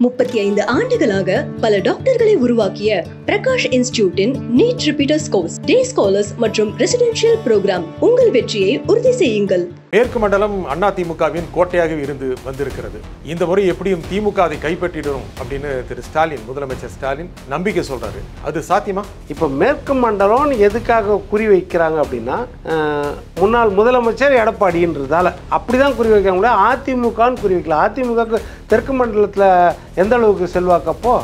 35 ஆண்டுகளாக பல டாக்டர்களை உருவாக்கிய பிரகாஷ் இன்ஸ்டிடியூட்டின் நீட் ரிப்பீட்டர்ஸ் கோர்ஸ், டே ஸ்காலர்ஸ் மற்றும் ரெசிடென்ஷியல் புரோகிராம். உங்கள் வெற்றியை உறுதி செய்யுங்கள். மேற்கு மண்டலம் அதிமுகவின் கோட்டையாக இருந்து வந்திருக்கிறது. இந்த முறை எப்படியும் திமுக அதை கைப்பற்றிடும் அப்படின்னு திரு ஸ்டாலின், முதலமைச்சர் ஸ்டாலின் நம்பிக்கை சொல்றாரு. அது சாத்தியமா? இப்போ மேற்கு மண்டலம் எதுக்காக குறி வைக்கிறாங்க அப்படின்னா, முன்னாள் முதலமைச்சர் எடப்பாடின்றதால அப்படிதான் குறி வைக்கிறாங்க. அதிமுகன்னு குறி வைக்கல. அதிமுக தெற்கு மண்டலத்தில் எந்த அளவுக்கு செல்வாக்கப்போ,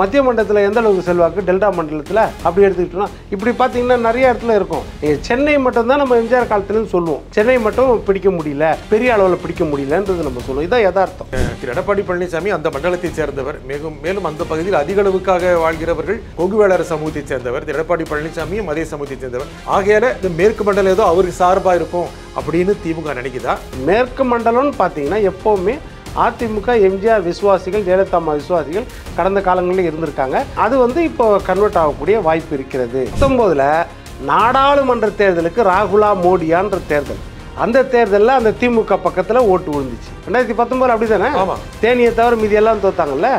மத்திய மண்டலத்தில் எந்த அளவுக்கு செல்வாக்கு, டெல்டா மண்டலத்தில் அப்படி எடுத்துக்கிட்டோம்னா இப்படி பார்த்தீங்கன்னா நிறைய இடத்துல இருக்கும். சென்னை மட்டும் தான் நம்ம எம்ஜிஆர் காலத்துலன்னு சொல்லுவோம். சென்னை மட்டும் பிடிக்க முடியல, பெரிய அளவில் பிடிக்க முடியலன்றது நம்ம சொல்லுவோம். இதான் யதார்த்தம். திரு எடப்பாடி பழனிசாமி அந்த மண்டலத்தை சேர்ந்தவர். மேலும் அந்த பகுதியில் அதிக அளவுக்காக வாழ்கிறவர்கள் கொங்குவேளர் சமூகத்தை சேர்ந்தவர். திரு எடப்பாடி பழனிசாமியும் அதே சமூகத்தை சேர்ந்தவர். ஆகையால இந்த மேற்கு மண்டலம் ஏதோ அவருக்கு சார்பாக இருக்கும் அப்படின்னு திமுக நினைக்குதா? மேற்கு மண்டலம்னு பார்த்தீங்கன்னா எப்போவுமே அதிமுக எம்ஜிஆர் விசுவாசிகள், ஜெயலலிதா அம்மா விசுவாசிகள் கடந்த காலங்களில் இருந்திருக்காங்க. அது இப்போ கன்வெர்ட் ஆகக்கூடிய வாய்ப்பு இருக்கிறது. 19 நாடாளுமன்ற தேர்தலுக்கு ராகுலா மோடியான்ற தேர்தல், அந்த தேர்தலில் அந்த திமுக பக்கத்தில் ஓட்டு விழுந்துச்சு. 2019 அப்படி தானே? தேனியை தவிர மீதி எல்லாம் தோத்தாங்கல்ல.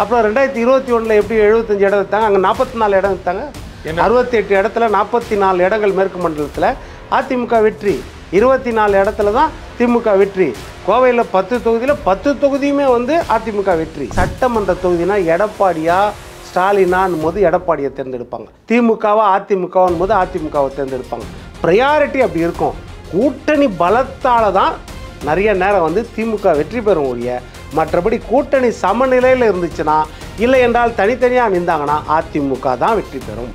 அப்புறம் 2021 எப்படி 75 இடம் வைத்தாங்க, அங்கே 44 இடம் வைத்தாங்க. 68 இடத்துல 44 இடங்கள் மேற்கு மண்டலத்தில் அதிமுக வெற்றி. 24 இடத்துல தான் திமுக வெற்றி. கோவையில் 10 தொகுதியில் 10 தொகுதியுமே அதிமுக வெற்றி. சட்டமன்ற தொகுதினா எடப்பாடியா ஸ்டாலினான் போது எடப்பாடியை தேர்ந்தெடுப்பாங்க, திமுகவா அதிமுகவான் போது அதிமுகவை தேர்ந்தெடுப்பாங்க. ப்ரையாரிட்டி அப்படி இருக்கும். கூட்டணி பலத்தால் தான் நிறைய நேரம் திமுக வெற்றி பெறும் ஒழிய, மற்றபடி கூட்டணி சமநிலையில் இருந்துச்சுன்னா, இல்லை என்றால் தனித்தனியாக நின்றாங்கன்னா அதிமுக தான் வெற்றி பெறும்.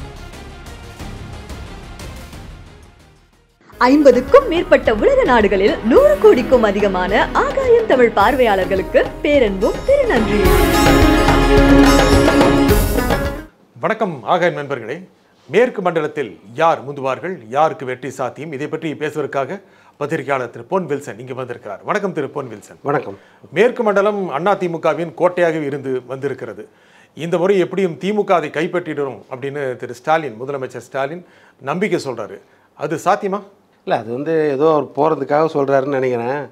50க்கும் மேற்பட்ட உலக நாடுகளில் 100 கோடிக்கும் அதிகமான ஆகாயம் தமிழ் பார்வையாளர்களுக்கு பேரன்பும் திருநன்றி. வணக்கம் ஆகாயம் நண்பர்களே. மேற்கு மண்டலத்தில் யார் முந்துவார்கள், யாருக்கு வெற்றி சாத்தியம், இதை பற்றி பேசுவதற்காக பத்திரிகையாளர் திரு பொன் வில்சன் இங்கே வந்திருக்கிறார். வணக்கம் திரு பொன் வில்சன். வணக்கம். மேற்கு மண்டலம் அதிமுகவின் கோட்டையாக இருந்து வந்திருக்கிறது. இந்த முறை எப்படியும் திமுக அதை கைப்பற்றிடும் அப்படின்னு திரு ஸ்டாலின், முதலமைச்சர் ஸ்டாலின் நம்பிக்கை சொல்றாரு. அது சாத்தியமா? இல்லை, அது ஏதோ அவர் போகிறதுக்காக சொல்கிறாருன்னு நினைக்கிறேன்.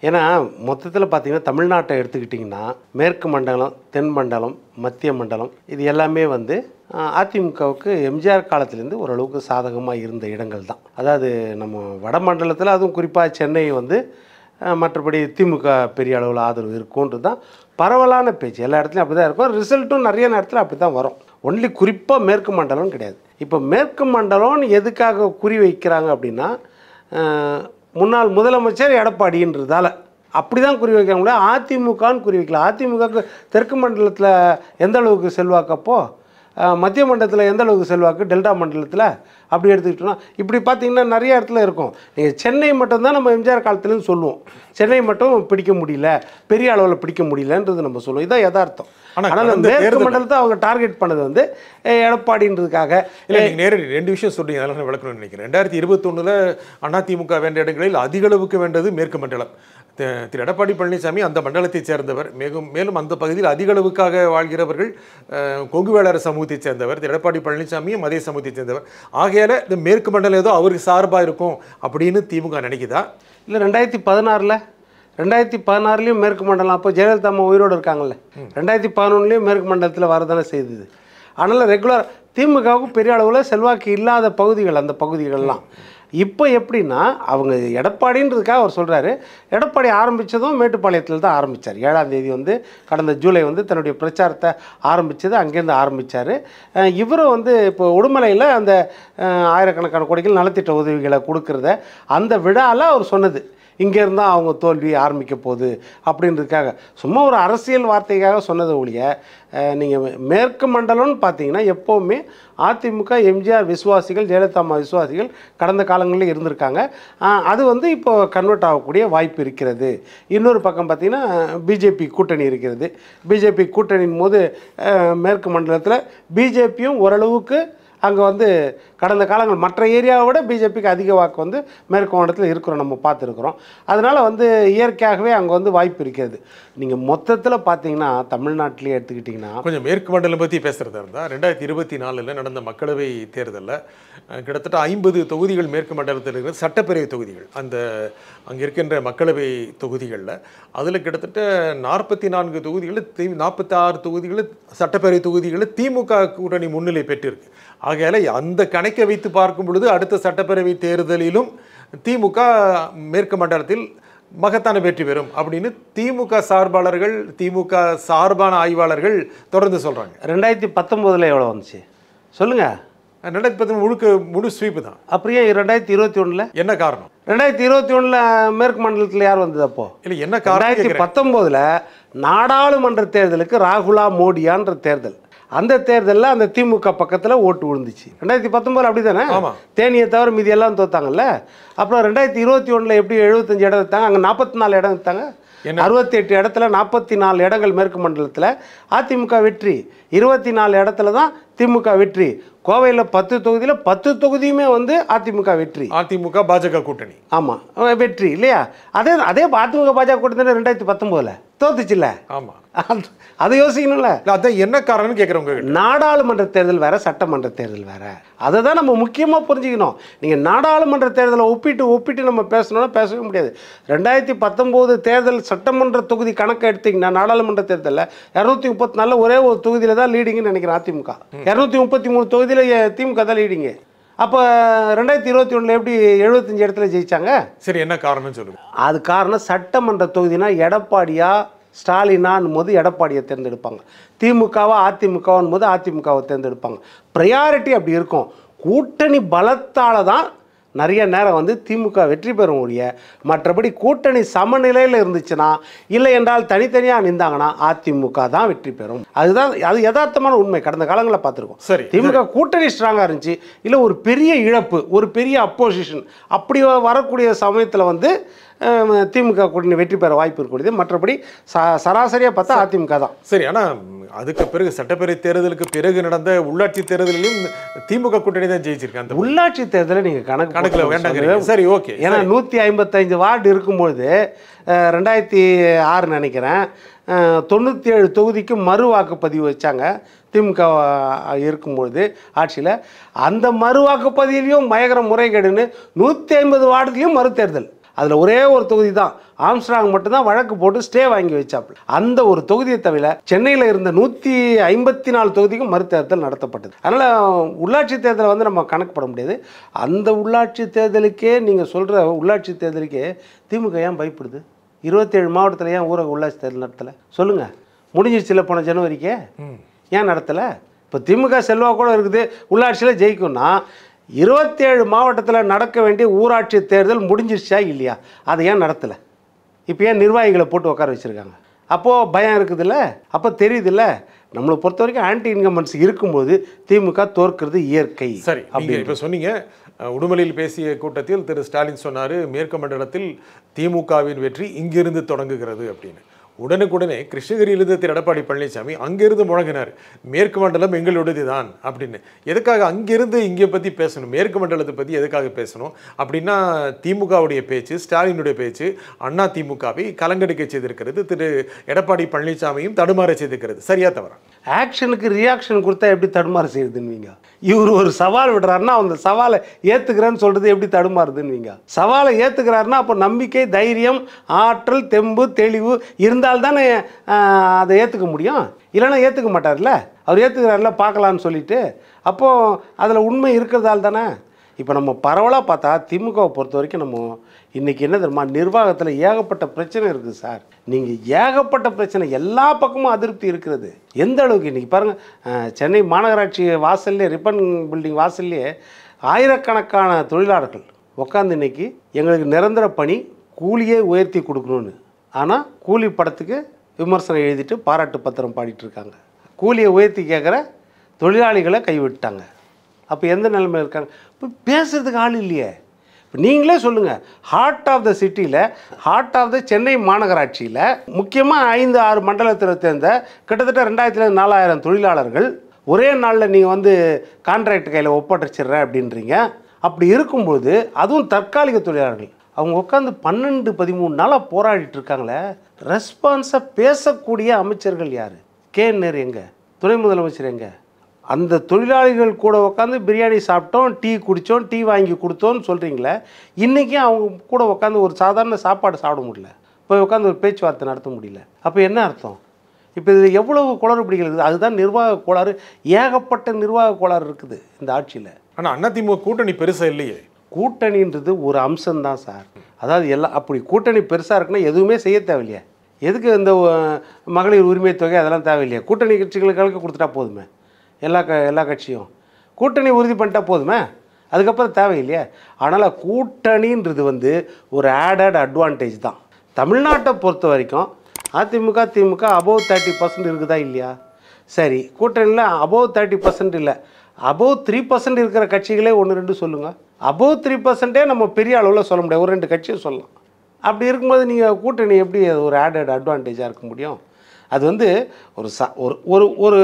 ஏன்னா மொத்தத்தில் பார்த்தீங்கன்னா தமிழ்நாட்டை எடுத்துக்கிட்டிங்கன்னா மேற்கு மண்டலம், தென் மண்டலம், மத்திய மண்டலம் இது எல்லாமே அதிமுகவுக்கு எம்ஜிஆர் காலத்திலேருந்து ஓரளவுக்கு சாதகமாக இருந்த இடங்கள் தான். அதாவது நம்ம வட மண்டலத்தில், அதுவும் குறிப்பாக சென்னை மற்றபடி திமுக பெரிய அளவில் ஆதரவு இருக்கும்ன்றது தான் பரவலான பேச்சு. எல்லா இடத்துலையும் அப்படி தான் இருக்கும். ரிசல்ட்டும் நிறைய நேரத்தில் அப்படி தான் வரும். ஒன்லி குறிப்பாக மேற்கு மண்டலம் கிடையாது. இப்போ மேற்கு மண்டலம் எதுக்காக குறி வைக்கிறாங்க அப்படின்னா, முன்னாள் முதலமைச்சர் எடப்பாடின்றதால அப்படி தான் குறி வைக்கிறாங்க. அதிமுகன்னு குறி வைக்கல. அதிமுக தெற்கு மண்டலத்தில் எந்த அளவுக்கு செல்வாக்கப்போ, மத்திய மண்டலத்தில் எந்த அளவுக்கு செல்வாக்கு, டெல்டா மண்டலத்தில் அப்படி எடுத்துக்கிட்டோம்னா இப்படி பார்த்தீங்கன்னா நிறைய இடத்துல இருக்கும். நீங்கள் சென்னை மட்டும் தான் நம்ம எம்ஜிஆர் காலத்துலன்னு சொல்லுவோம். சென்னை மட்டும் பிடிக்க முடியல, பெரிய அளவில் பிடிக்க முடியலன்றது நம்ம சொல்லுவோம். இதான் யதார்த்தம். ஆனால் அந்த மேற்கு மண்டலத்தை அவங்க டார்கெட் பண்ணது எடப்பாடின்றதுக்காக. இல்லை, நீங்கள் நேரடி 2 விஷயம் சொல்றீங்க, அதெல்லாம் நான் விளக்கணும்னு நினைக்கிறேன். 2021 அதிமுக வேண்ட இடங்களில் அதிக அளவுக்கு வேண்டது மேற்கு மண்டலம். திரு எடப்பாடி பழனிசாமி அந்த மண்டலத்தை சேர்ந்தவர். மேலும் அந்த பகுதியில் அதிக அளவுக்காக வாழ்கிறவர்கள் கொங்குவேளர் சமூகத்தை சேர்ந்தவர். திரு எடப்பாடி பழனிசாமியும் அதே சமூகத்தை சேர்ந்தவர். ஆகையால இந்த மேற்கு மண்டலம் ஏதோ அவருக்கு சார்பாக இருக்கும் அப்படின்னு திமுக நினைக்குதா? இல்லை, 2016லையும் மேற்கு மண்டலம், அப்போ ஜெயலலிதா அம்மா உயிரோடு இருக்காங்கல்ல, 2011லையும் மேற்கு மண்டலத்தில் வரதானே செய்தது. அதனால் ரெகுலர் திமுகவுக்கு பெரிய அளவில் செல்வாக்கு இல்லாத பகுதிகள் அந்த பகுதிகள்லாம். இப்போ எப்படின்னா, அவங்க எடப்பாடின்றதுக்காக அவர் சொல்கிறாரு. எடப்பாடி ஆரம்பித்ததும் மேட்டுப்பாளையத்தில் தான் ஆரம்பித்தார். 7ஆம் தேதி கடந்த ஜூலை தன்னுடைய பிரச்சாரத்தை ஆரம்பித்தது அங்கேருந்து ஆரம்பித்தார். இவரும் இப்போ உடுமலையில் அந்த ஆயிரக்கணக்கான கோடிகள் நலத்திட்ட உதவிகளை கொடுக்குறத அந்த விழாவில் அவர் சொன்னது, இங்கேருந்து தான் அவங்க தோல்வி ஆரம்பிக்க போகுது அப்படின்றதுக்காக சும்மா ஒரு அரசியல் வார்த்தைக்காக சொன்னதை ஒழிய, நீங்கள் மேற்கு மண்டலம்னு பார்த்தீங்கன்னா எப்போவுமே அதிமுக எம்ஜிஆர் விசுவாசிகள், ஜெயலலிதா அம்மா விசுவாசிகள் கடந்த காலங்களில் இருந்திருக்காங்க. அது இப்போ கன்வெர்ட் ஆகக்கூடிய வாய்ப்பு இருக்கிறது. இன்னொரு பக்கம் பார்த்திங்கன்னா பிஜேபி கூட்டணி இருக்கிறது. பிஜேபி கூட்டணியின் போது மேற்கு மண்டலத்தில் பிஜேபியும் ஓரளவுக்கு அங்கே வந்து கடந்த காலங்கள் மற்ற ஏரியாவை விட பிஜேபிக்கு அதிக வாக்கு வந்து மேற்கு மாநிலத்தில் இருக்கிறோம், நம்ம பார்த்துருக்குறோம். அதனால் வந்து இயற்கையாகவே அங்கே வந்து வாய்ப்பு இருக்கிறது. நீங்கள் மொத்தத்தில் பார்த்தீங்கன்னா தமிழ்நாட்டிலே எடுத்துக்கிட்டிங்கன்னா கொஞ்சம் மேற்கு மண்டலம் பற்றி பேசுகிறதா இருந்தால் 2024 நடந்த மக்களவை தேர்தலில் கிட்டத்தட்ட 50 தொகுதிகள் மேற்கு மண்டலத்தில் இருக்கிற சட்டப்பேரவை தொகுதிகள், அந்த அங்கே இருக்கின்ற மக்களவை தொகுதிகளில் அதில் கிட்டத்தட்ட 44 தொகுதிகளில் 46 தொகுதிகளில் சட்டப்பேரவை தொகுதிகளில் திமுக கூட்டணி முன்னிலை பெற்றிருக்கு. ஆகையால் அந்த கணக்கை வைத்து பார்க்கும் பொழுது அடுத்த சட்டப்பேரவை தேர்தலிலும் திமுக மேற்கு மண்டலத்தில் மகத்தான வெற்றி பெறும் அப்படின்னு திமுக சார்பாளர்கள், திமுக சார்பான ஆய்வாளர்கள் தொடர்ந்து சொல்கிறாங்க. 2019 எவ்வளோ வந்துச்சு சொல்லுங்கள்? 2019 முழு ஸ்வீப்பு தான். அப்படியே 2021 என்ன காரணம்? 2021 மேற்கு மண்டலத்தில் யார் வந்தது? அப்போ இல்லை, என்ன காரணம்? 2019 நாடாளுமன்ற தேர்தலுக்கு ராகுலா மோடியான்ற தேர்தல், அந்த தேர்தலில் அந்த திமுக பக்கத்தில் ஓட்டு விழுந்துச்சு. 2019 அப்படி தானே? தேனியை தவிர மீதி எல்லாம் தோத்தாங்கல்ல. அப்புறம் 2021 எப்படி 75 இடம் எடுத்தாங்க, அங்கே 44 இடம் எடுத்தாங்க. 68 இடத்துல 44 இடங்கள் மேற்கு மண்டலத்தில் அதிமுக வெற்றி. 24 இடத்துல தான் திமுக வெற்றி. கோவையில் 10 தொகுதியில் 10 தொகுதியுமே வந்து அதிமுக வெற்றி. அதிமுக பாஜக கூட்டணி. ஆமாம், வெற்றி இல்லையா? அதே அதிமுக பாஜக கூட்டணி 2019 தோத்துச்சுல்ல. ஆமாம், அதை யோசிக்கணும்ல. அதான் என்ன காரணம்னு கேட்குறவங்க. நாடாளுமன்ற தேர்தல் வேற, சட்டமன்ற தேர்தல் வேற. அதை தான் நம்ம முக்கியமாக புரிஞ்சுக்கணும். நீங்கள் நாடாளுமன்ற தேர்தலை ஒப்பிட்டு நம்ம பேசணும்னா பேசவே முடியாது. 2019 தேர்தல் சட்டமன்ற தொகுதி கணக்கு எடுத்திங்கன்னா நாடாளுமன்ற தேர்தலில் 234 ஒரே ஒரு தொகுதியில் தான் லீடிங்னு நினைக்கிறேன் அதிமுக. 233 தொகுதியில் திமுக தான் லீடிங்கு. அப்போ 2021 எப்படி 75 இடத்துல ஜெயிச்சாங்க? சரி, என்ன காரணம் சொல்லுங்க. அது காரணம் சட்டமன்ற தொகுதினா எடப்பாடியா ஸ்டாலினான் போது எடப்பாடியை தேர்ந்தெடுப்பாங்க, திமுகவா அதிமுகவான் போது அதிமுகவை தேர்ந்தெடுப்பாங்க. ப்ரையாரிட்டி அப்படி இருக்கும். கூட்டணி பலத்தால் தான் நிறைய நேரம் வந்து திமுக வெற்றி பெறும் ஒழிய, மற்றபடி கூட்டணி சமநிலையில் இருந்துச்சுன்னா, இல்லை என்றால் தனித்தனியாக நின்றாங்கன்னா அதிமுக தான் வெற்றி பெறும். அதுதான், அது யதார்த்தமான உண்மை. கடந்த காலங்களில் பார்த்துருக்கோம். சரி, திமுக கூட்டணி ஸ்ட்ராங்காக இருந்துச்சு, இல்லை ஒரு பெரிய இழப்பு, ஒரு பெரிய அப்போசிஷன் அப்படி வரக்கூடிய சமயத்தில் வந்து திமுக கூட்டணி வெற்றி பெற வாய்ப்பு இருக்கக்கூடியது. மற்றபடி சராசரியாக பார்த்தா அதிமுக தான். சரி, ஆனால் அதுக்கு பிறகு சட்டப்பேரவை தேர்தலுக்கு பிறகு நடந்த உள்ளாட்சி தேர்தலிலும் திமுக கூட்டணி தான் ஜெயிச்சிருக்காங்க. உள்ளாட்சி தேர்தலை நீங்கள் கணக்கில் வேண்டாம். சரி, ஓகே. ஏன்னா 155 வார்டு இருக்கும்பொழுது 2006 நினைக்கிறேன் 97 தொகுதிக்கு மறு வாக்குப்பதிவு வச்சாங்க திமுக இருக்கும்பொழுது ஆட்சியில். அந்த மறு வாக்குப்பதிவிலையும் பயங்கர முறைகேடுன்னு 150 வார்டுலையும் மறு தேர்தல். அதில் ஒரே ஒரு தொகுதி தான் ஆம்ஸ்ட்ராங் மட்டும்தான் வழக்கு போட்டு ஸ்டே வாங்கி வச்சாப்புல. அந்த ஒரு தொகுதியை தவிர சென்னையில் இருந்த 154 தொகுதிக்கும் மறுதேர்தல் நடத்தப்பட்டது. அதனால் உள்ளாட்சி தேர்தலை வந்து நம்ம கணக்கு போட முடியாது. அந்த உள்ளாட்சி தேர்தலுக்கே நீங்கள் சொல்கிற உள்ளாட்சி தேர்தலுக்கே திமுக ஏன் பயப்படுது? 27 மாவட்டத்தில் ஏன் ஊரக உள்ளாட்சி தேர்தல் நடத்தலை சொல்லுங்கள்? முடிஞ்சிருச்சுல போன ஜனவரிக்கே, ஏன் நடத்தலை? இப்போ திமுக செல்வா கூட இருக்குது, உள்ளாட்சியில் ஜெயிக்கும்னா 27 மாவட்டத்தில் நடக்க வேண்டிய ஊராட்சி தேர்தல் முடிஞ்சிருச்சா இல்லையா? அதை ஏன் நடத்தலை? இப்போ ஏன் நிர்வாகிகளை போட்டு உட்கார வச்சுருக்காங்க? அப்போது பயம் இருக்குதுல்ல, அப்போ தெரியுதுல்ல. நம்மளை பொறுத்த வரைக்கும் ஆன்டி இன்கம்பன்ஸ் இருக்கும்போது திமுக தோற்கிறது இயற்கை. சரி, நீங்கள் இப்போ சொன்னீங்க, உடுமலையில் பேசிய கூட்டத்தில் திரு ஸ்டாலின் சொன்னார் மேற்கு மண்டலத்தில் திமுகவின் வெற்றி இங்கிருந்து தொடங்குகிறது அப்படின்னு. உடனுக்குடனே கிருஷ்ணகிரியிலிருந்து திரு எடப்பாடி பழனிசாமி அங்கிருந்து முழங்கினார், மேற்கு மண்டலம் எங்களுடையது தான் அப்படின்னு. எதுக்காக அங்கிருந்து இங்கே பற்றி பேசணும், மேற்கு மண்டலத்தை பற்றி எதுக்காக பேசணும் அப்படின்னா, திமுகவுடைய பேச்சு, ஸ்டாலினுடைய பேச்சு அண்ணா திமுகவை கலங்கடிக்க செய்திருக்கிறது, திரு எடப்பாடி பழனிசாமியும் தடுமாற செய்திருக்கிறது. சரியா தவறா? ஆக்ஷனுக்கு ரியாக்ஷன் கொடுத்தா எப்படி தடுமாற செய்யுதுன்னு இவர் ஒரு சவால் விடுறாருன்னா அந்த சவாலை ஏற்றுக்கிறேன்னு சொல்கிறது எப்படி தடுமாறுதுன்னு சவாலை ஏற்றுக்கிறாருன்னா அப்போ நம்பிக்கை, தைரியம், ஆற்றல், தெம்பு, தெளிவு இருந்தால்தானே அதை ஏற்றுக்க முடியும். இல்லைன்னா ஏற்றுக்க மாட்டார்ல. அவர் ஏற்றுக்கிறாருல பார்க்கலான்னு சொல்லிட்டு, அப்போது அதில் உண்மை இருக்கிறதால தானே. இப்போ நம்ம பரவலாக பார்த்தா திமுகவை பொறுத்த வரைக்கும் நம்ம இன்றைக்கி என்ன தெரியுமா, நிர்வாகத்தில் ஏகப்பட்ட பிரச்சனை இருக்குது சார். நீங்கள் ஏகப்பட்ட பிரச்சனை, எல்லா பக்கமும் அதிருப்தி இருக்கிறது. எந்த அளவுக்கு இன்றைக்கி பாருங்கள், சென்னை மாநகராட்சி வாசல்லே, ரிப்பன் பில்டிங் வாசல்லே ஆயிரக்கணக்கான தொழிலாளர்கள் உட்காந்து இன்றைக்கி எங்களுக்கு நிரந்தர பணி, கூலியே உயர்த்தி கொடுக்கணும்னு, ஆனால் கூலி படத்துக்கு விமர்சனம் எழுதிட்டு பாராட்டு பத்திரம் பாடிட்டுருக்காங்க. கூலியை உயர்த்தி கேட்குற தொழிலாளிகளை கைவிட்டாங்க. அப்போ எந்த நிலைமையில் இருக்காங்க? இப்போ பேசுகிறதுக்கு ஆள் இல்லையே. இப்போ நீங்களே சொல்லுங்கள், ஹார்ட் ஆஃப் த சிட்டியில், ஹார்ட் ஆஃப் த சென்னை மாநகராட்சியில் முக்கியமாக 5-6 மண்டலத்தில் சேர்ந்த கிட்டத்தட்ட 2000-4000 தொழிலாளர்கள் ஒரே நாளில் நீங்கள் வந்து கான்ட்ராக்ட் கையில் ஒப்படைச்சிடுறேன் அப்படின்றீங்க. அப்படி இருக்கும்போது அதுவும் தற்காலிக தொழிலாளர்கள் அவங்க உட்காந்து 12-13 நாளாக போராடிட்டு இருக்காங்களே. ரெஸ்பான்ஸாக பேசக்கூடிய அமைச்சர்கள் யார்? கேஎன்ஆர் எங்கே? துணை முதலமைச்சர் எங்கே? அந்த தொழிலாளிகள் கூட உட்காந்து பிரியாணி சாப்பிட்டோம், டீ குடித்தோம், டீ வாங்கி கொடுத்தோன்னு சொல்கிறீங்களே, இன்றைக்கும் அவங்க கூட உட்காந்து ஒரு சாதாரண சாப்பாடு சாப்பிட முடியல, போய் உட்காந்து ஒரு பேச்சுவார்த்தை நடத்த முடியல. அப்போ என்ன அர்த்தம்? இப்போ இதில் எவ்வளவு குளறுபடிகள் இருக்குது. அதுதான் நிர்வாக கோளாறு. ஏகப்பட்ட நிர்வாக கோளாறு இருக்குது இந்த ஆட்சியில். ஆனால் அதிமுக கூட்டணி பெருசாக இல்லையே. கூட்டணின்றது ஒரு அம்சம்தான் சார். அதாவது எல்லாம் அப்படி கூட்டணி பெருசாக இருக்குன்னா எதுவுமே செய்ய தேவையில்லையா? எதுக்கு இந்த மகளிர் உரிமை தொகை அதெல்லாம் தேவையில்லையா? கூட்டணி கட்சிகளுக்கு கொடுத்துட்டா போதுமே. எல்லா கட்சியும் கூட்டணி உறுதி பண்ணிட்டா போதுமே, அதுக்கப்புறம் தேவையில்லையா? ஆனால் கூட்டணின்றது வந்து ஒரு ஆடட் அட்வான்டேஜ் தான். தமிழ்நாட்டை பொறுத்த வரைக்கும் அதிமுக திமுக அபோவ் 30% இருக்குதா இல்லையா? சரி, கூட்டணியில் அபோவ் 30% இல்லை, அபோவ் 3% இருக்கிற கட்சிகளே 1-2 சொல்லுங்கள். அபோவ் 3% நம்ம பெரிய அளவில் சொல்ல முடியாது, ஒரு 2 கட்சியும் சொல்லலாம். அப்படி இருக்கும்போது நீங்கள் கூட்டணி எப்படி ஒரு ஆடட் அட்வான்டேஜாக இருக்க முடியும்? அது வந்து ஒரு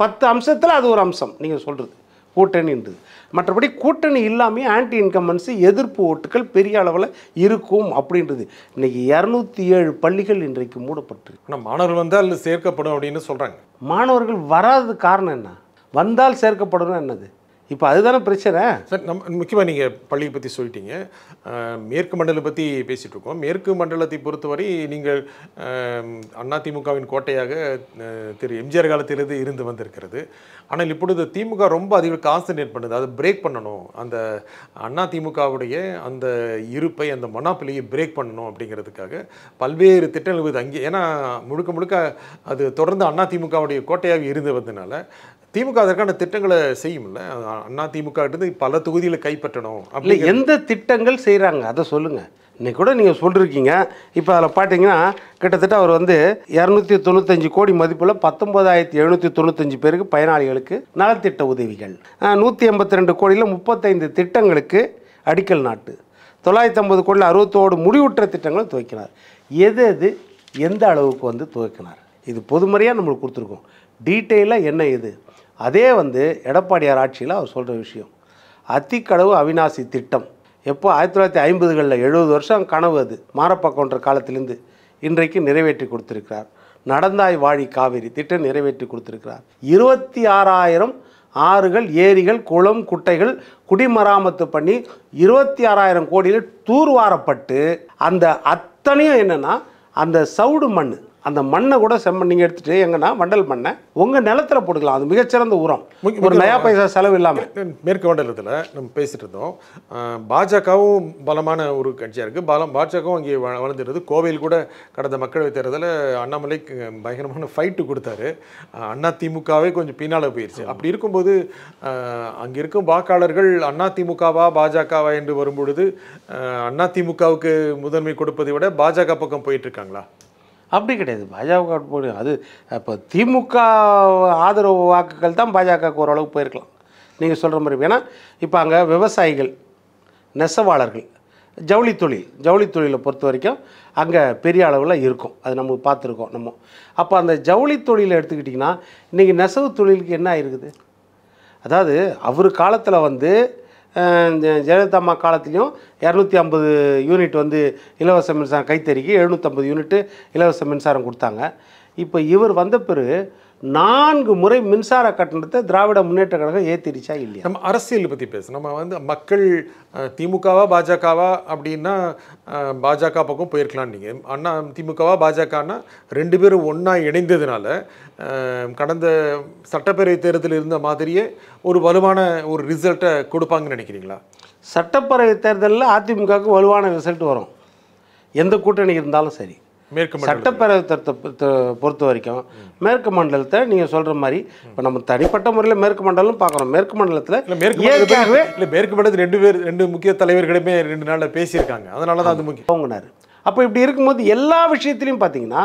10 அம்சத்தில் அது ஒரு அம்சம் நீங்கள் சொல்கிறது கூட்டணின்றது. மற்றபடி கூட்டணி இல்லாமல் ஆன்டி இன்கம்பன்சி எதிர்ப்பு ஓட்டுகள் பெரிய அளவில் இருக்கும் அப்படின்றது. இன்றைக்கி 207 பள்ளிகள் இன்றைக்கு மூடப்பட்டிருக்கு. ஆனால் மாணவர்கள் வந்தால் சேர்க்கப்படும் அப்படின்னு சொல்கிறாங்க. மாணவர்கள் வராதது காரணம் என்ன? வந்தால் சேர்க்கப்படணும் என்னது? இப்போ அதுதானே பிரச்சனை சார். முக்கியமாக நீங்கள் பள்ளியை பற்றி சொல்லிட்டீங்க, மேற்கு மண்டலம் பற்றி பேசிகிட்டு இருக்கோம். மேற்கு மண்டலத்தை பொறுத்தவரை நீங்கள் அதிமுகவின் கோட்டையாக திரு எம்ஜிஆர் காலத்திலிருந்து இருந்து வந்திருக்கிறது. ஆனால் இப்பொழுது திமுக ரொம்ப அதிகம் கான்சன்ட்ரேட் பண்ணுது, அதை பிரேக் பண்ணணும், அந்த அதிமுகவுடைய அந்த இருப்பை, அந்த மொனாப்பிலியை பிரேக் பண்ணணும் அப்படிங்கிறதுக்காக பல்வேறு திட்டங்கள் அங்கே. ஏன்னா முழுக்க அது தொடர்ந்து அதிமுகவுடைய கோட்டையாக இருந்து வந்ததுனால திமுக அதற்கான திட்டங்களை செய்யும்ல. அதிமுக பல தொகுதிகளை கைப்பற்றணும் அப்படி எந்த திட்டங்கள் செய்கிறாங்க அதை சொல்லுங்கள். இன்னைக்கு கூட நீங்கள் சொல்லிருக்கீங்க. இப்போ அதில் பார்த்தீங்கன்னா கிட்டத்தட்ட அவர் வந்து 295 கோடி மதிப்புள்ள 19,795 பேருக்கு பயனாளிகளுக்கு நலத்திட்ட உதவிகள், 182 கோடியில் 35 திட்டங்களுக்கு அடிக்கல் நாட்டு, 950 கோடியில் 60 முடிவுற்ற திட்டங்களை துவக்கினார். எது எந்த அளவுக்கு வந்து துவக்கினார்? இது பொதுமறையாக நம்மளுக்கு கொடுத்துருக்கோம். டீட்டெயிலாக என்ன இது? அதே வந்து எடப்பாடியார் ஆட்சியில் அவர் சொல்கிற விஷயம். அத்திக்கடவு அவிநாசி திட்டம் எப்போ 1950களில் 70 வருஷம் கனவு, அது மாரப்பா கவுண்டர் காலத்திலேருந்து இன்றைக்கு நிறைவேற்றி கொடுத்துருக்கிறார். நடந்தாய் வாழி காவேரி திட்டம் நிறைவேற்றி கொடுத்துருக்கிறார். 26,000 ஆறுகள், ஏரிகள், குளம், குட்டைகள் குடிமராமத்து பண்ணி 26,000 கோடியில் தூர்வாரப்பட்டு, அந்த அத்தனையும் என்னென்னா அந்த சவுடு மண், அந்த மண்ணை கூட செம்மண் நீங்கள் எடுத்துகிட்டு எங்கன்னா வண்டல் மண்ணை உங்கள் நிலத்தில் போட்டுக்கலாம். அது மிகச்சிறந்த உரம், ஒரு நயா பைசா செலவு இல்லாமல். மேற்கு மண்டலத்தில் நம்ம பேசிகிட்டு இருந்தோம். பாஜகவும் பலமான ஒரு கட்சியாக இருக்குது. பாஜகவும் அங்கே வளர்ந்துருது. கோவையில் கூட கடந்த மக்களவைத் தேர்தலில் அண்ணாமலை பயங்கரமான ஃபைட்டு கொடுத்தாரு. அதிமுகவே கொஞ்சம் பின்னால் போயிடுச்சு. அப்படி இருக்கும்போது அங்கே இருக்கும் வாக்காளர்கள் அதிமுகவா பாஜகவா என்று வரும்பொழுது அதிமுகவுக்கு முதன்மை கொடுப்பதை விட பாஜக பக்கம் போயிட்டுருக்காங்களா? அப்படி கிடையாது. பாஜக அது இப்போ திமுக ஆதரவு வாக்குகள் தான் பாஜகவுக்கு ஓரளவுக்கு போயிருக்கலாம் நீங்கள் சொல்கிற மாதிரி. ஏன்னா இப்போ அங்கே விவசாயிகள், நெசவாளர்கள், ஜவுளி தொழிலை பொறுத்த வரைக்கும் அங்கே பெரிய அளவில் இருக்கும். அது நம்ம பார்த்துருக்கோம் நம்ம. அப்போ அந்த ஜவுளி தொழிலை எடுத்துக்கிட்டிங்கன்னா இன்றைக்கி நெசவு தொழிலுக்கு என்ன ஆயிருக்குது? அதாவது அவர் காலத்தில் வந்து ஜெயலலிதா அம்மா காலத்துலேயும் 250 யூனிட் வந்து இலவச மின்சாரம், கைத்தறிக்கு 750 யூனிட்டு இலவச மின்சாரம் கொடுத்தாங்க. இப்போ இவர் வந்த பிறகு 4 முறை மின்சார கட்டணத்தை திராவிட முன்னேற்ற கழகம் ஏற்றிடுச்சா இல்லையா? நம்ம அரசியல் பற்றி பேச நம்ம வந்து மக்கள் திமுகவா பாஜகவா அப்படின்னா பாஜக பக்கம் போயிருக்கலாம். நீங்கள் திமுகவா பாஜகன்னா 2 பேரும் ஒன்றா இணைந்ததுனால கடந்த சட்டப்பேரவை தேர்தலில் இருந்த மாதிரியே ஒரு வலுவான ஒரு ரிசல்ட்டை கொடுப்பாங்கன்னு நினைக்கிறீங்களா? சட்டப்பேரவை தேர்தலில் அதிமுகவுக்கு வலுவான ரிசல்ட் வரும், எந்த கூட்டணி இருந்தாலும் சரி. சட்டப்பேரவை பொறுத்த வரைக்கும் மேற்கு மண்டலத்தை நீங்கள் சொல்கிற மாதிரி இப்போ நம்ம தனிப்பட்ட முறையில் மேற்கு மண்டலம் பார்க்குறோம். மேற்கு மண்டலத்தில் மேற்கு மண்டலத்தில் 2 முக்கிய தலைவர்களுமே 2 நாளில் பேசியிருக்காங்க. அதனால தான் அது முக்கியம் போங்கினார். அப்போ இப்படி இருக்கும்போது எல்லா விஷயத்துலையும் பார்த்தீங்கன்னா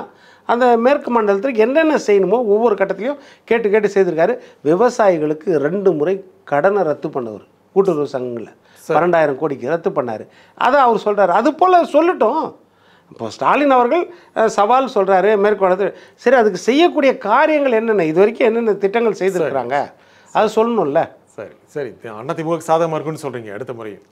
அந்த மேற்கு மண்டலத்துக்கு என்னென்ன செய்யணுமோ ஒவ்வொரு கட்டத்திலையும் கேட்டு செய்திருக்காரு. விவசாயிகளுக்கு 2 முறை கடனை ரத்து பண்ணவர் கூட்டுறவு சங்கங்களில் 12,000 கோடிக்கு ரத்து பண்ணார். அதை அவர் சொல்கிறார். அது போல் சொல்லட்டும். இப்போ ஸ்டாலின் அவர்கள் சவால் சொல்கிறாரு மேற்கு மண்டலத்தில். சரி, அதுக்கு செய்யக்கூடிய காரியங்கள் என்னென்ன, இது வரைக்கும் என்னென்ன திட்டங்கள் செய்திருக்கிறாங்க அது சொல்லணும்ல. சரி சரி, அதிமுக சாதகமாக இருக்குன்னு சொல்கிறீங்க அடுத்த முறையும்?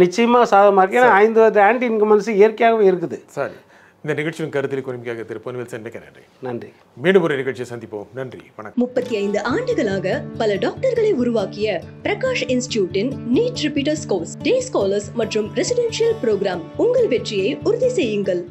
நிச்சயமாக சாதகமாக இருக்குது. ஏன்னா 5 ஆன்டி இன்கம்பன்சி இயற்கையாகவே இருக்குது. சரி, இந்த நிகழ்ச்சியின் கருத்தில் குறிப்பியாக திரு பொன்வேல் சென்னைக்கு நன்றி. நன்றி. மீண்டும் ஒரு நிகழ்ச்சியை சந்திப்போம். நன்றி, வணக்கம். 35 ஆண்டுகளாக பல டாக்டர்களை உருவாக்கிய பிரகாஷ் இன்ஸ்டிடியூட்டின் நீட் ரிப்பீட்டர்ஸ் கோர்ஸ், டே ஸ்காலர்ஸ் மற்றும் ரெசிடென்ஷியல் ப்ரோக்ராம். உங்கள் வெற்றியை உறுதி செய்யுங்கள்.